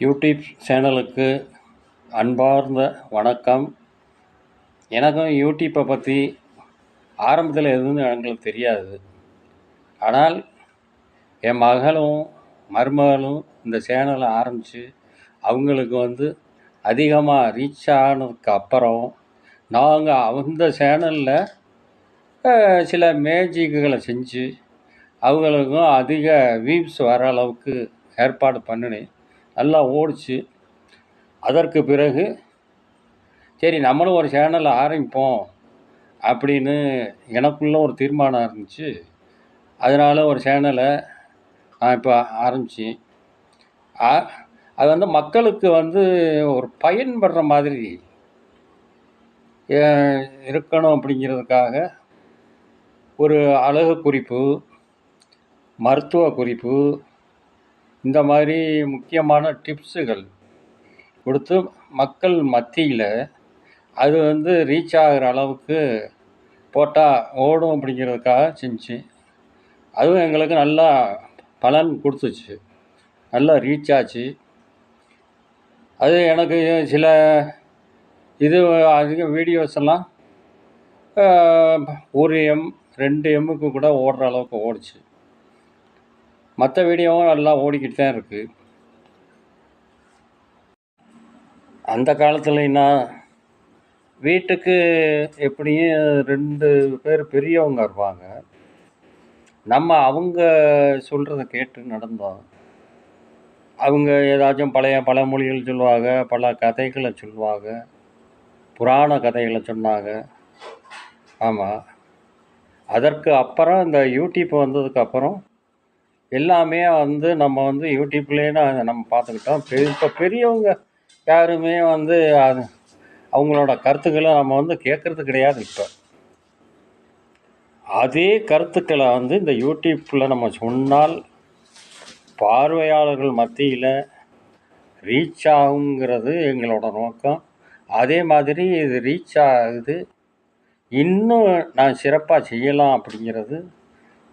YouTube சேனலுக்கு அன்பார்ந்த வணக்கம். எனக்கும் யூடியூப்பை பற்றி ஆரம்பத்தில் எதுவும் எங்களுக்கு தெரியாது. ஆனால் என் மகளும் மருமகளும் இந்த சேனலை ஆரம்பித்து அவங்களுக்கு அதிகமாக ரீச் ஆனதுக்கு அப்புறம் நாங்கள் அந்த சேனலில் சில மேஜிக்குகளை செஞ்சு அவங்களுக்கும் அதிக வியூஸ் வர அளவுக்கு ஏற்பாடு பண்ணினேன். நல்லா ஓடிச்சு. அதற்கு பிறகு சரி நம்மளும் ஒரு சேனலை ஆரம்பிப்போம் அப்படின்னு எனக்குள்ளே ஒரு தீர்மானம் இருந்துச்சு. அதனால் ஒரு சேனலை நான் இப்போ ஆரம்பித்தேன். அது மக்களுக்கு ஒரு பயன்படுற மாதிரி இருக்கணும் அப்படிங்கிறதுக்காக ஒரு அழகு குறிப்பு, மருத்துவ குறிப்பு, இந்த மாதிரி முக்கியமான டிப்ஸுகள் கொடுத்து மக்கள் மத்தியில் அது ரீச் ஆகிற அளவுக்கு போட்டால் ஓடும் அப்படிங்கிறதுக்காக செஞ்சேன். அதுவும் எங்களுக்கு நல்லா பலன் கொடுத்துச்சு, நல்லா ரீச் ஆச்சு. அது எனக்கு சில அதிக வீடியோஸ் எல்லாம் 1M 2Mக்கு கூட ஓடுற அளவுக்கு ஓடிச்சு. மற்ற வீடியோவும் நல்லா ஓடிக்கிட்டு தான் இருக்குது. அந்த காலத்துலன்னா வீட்டுக்கு எப்படியும் 2 பேர் பெரியவங்க இருப்பாங்க. நம்ம அவங்க சொல்கிறத கேட்டு நடந்தோம். அவங்க ஏதாச்சும் பழைய பழமொழிகள் சொல்லுவாங்க, பல கதைகளை சொல்லுவாங்க, புராண கதைகளை சொன்னாங்க. ஆமாம். அதற்கு அப்புறம் இந்த யூடியூப் வந்ததுக்கப்புறம் எல்லாமே நம்ம யூடியூப்லேயே நம்ம பார்த்துக்கிட்டோம். இப்போ பெரியவங்க யாருமே அது அவங்களோட கருத்துக்களை நம்ம கேட்குறது கிடையாது. இப்போ அதே கருத்துக்களை இந்த யூடியூப்பில் நம்ம சொன்னால் பார்வையாளர்கள் மத்தியில் ரீச் ஆகுங்கிறது எங்களோட நோக்கம். அதே மாதிரி இது ரீச் ஆகுது, இன்னும் நான் சிறப்பாக செய்யலாம் அப்படிங்கிறது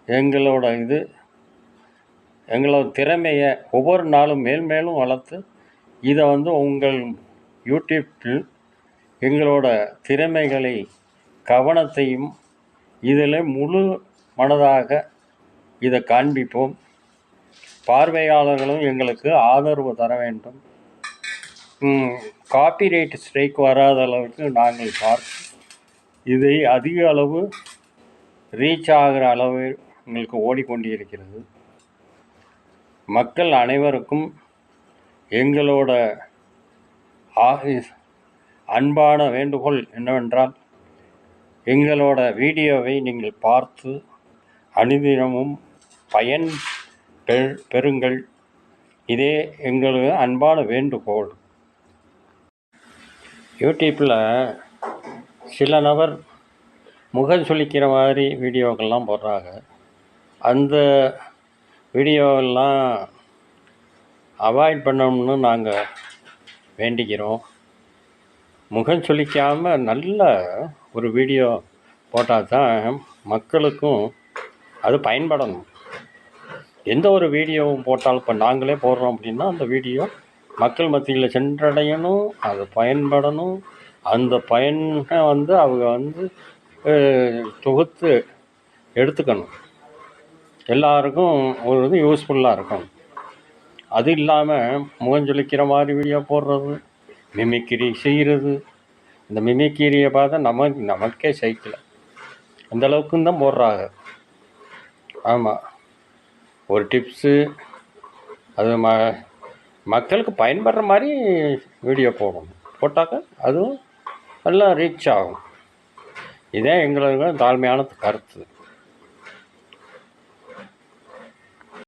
எங்களோட திறமையை ஒவ்வொரு நாளும் மேலும் வளர்த்து இதை உங்கள் யூடியூப்பில் எங்களோட திறமைகளை, கவனத்தையும் இதில் முழு மனதாக இதை காண்பிப்போம். பார்வையாளர்களும் எங்களுக்கு ஆதரவு தர வேண்டும். காப்பிரைட் ஸ்ட்ரைக் வராத அளவுக்கு நாங்கள் பார்த்து இதை அதிக அளவு ரீச் ஆகிற அளவு எங்களுக்கு ஓடிக்கொண்டிருக்கிறது. மக்கள் அனைவருக்கும் எங்களோட அன்பான வேண்டுகோள் என்னவென்றால், எங்களோட வீடியோவை நீங்கள் பார்த்து அனுதினமும் பயன் பெறுங்கள். இதே எங்களுக்கு அன்பான வேண்டுகோள். யூடியூப்பில் சில நபர் முகம் சுளிக்கிற மாதிரி வீடியோக்கள்லாம் போடுறாங்க. அந்த வீடியோவெல்லாம் அவாய்ட் பண்ணணும்னு நாங்கள் வேண்டிக்கிறோம். முகம் சுளிக்காமல் நல்ல ஒரு வீடியோ போட்டால் தான் மக்களுக்கும் அது பயன்படணும். எந்த ஒரு வீடியோவும் போட்டாலும் இப்போ நாங்களே போடுறோம் அப்படின்னா அந்த வீடியோ மக்கள் மத்தியில் சென்றடையணும், அது பயன்படணும். அந்த பயனை அவங்க தொகுத்து எடுத்துக்கணும். எல்லாருக்கும் ஒரு யூஸ்ஃபுல்லாக இருக்கும். அது இல்லாமல் முகஞ்சொலிக்கிற மாதிரி வீடியோ போடுறது, மிமிக்கிரி செய்கிறது, இந்த மிமிக்கிரியை பார்த்தா நமக்கே சைக்கிள் அந்தளவுக்கு தான் போடுறாங்க. ஆமாம், ஒரு டிப்ஸு அது மக்களுக்கு பயன்படுற மாதிரி வீடியோ போட்டாக்க அதுவும் நல்லா ரீச் ஆகும். இதே எங்களுக்கு தாழ்மையான கருத்து.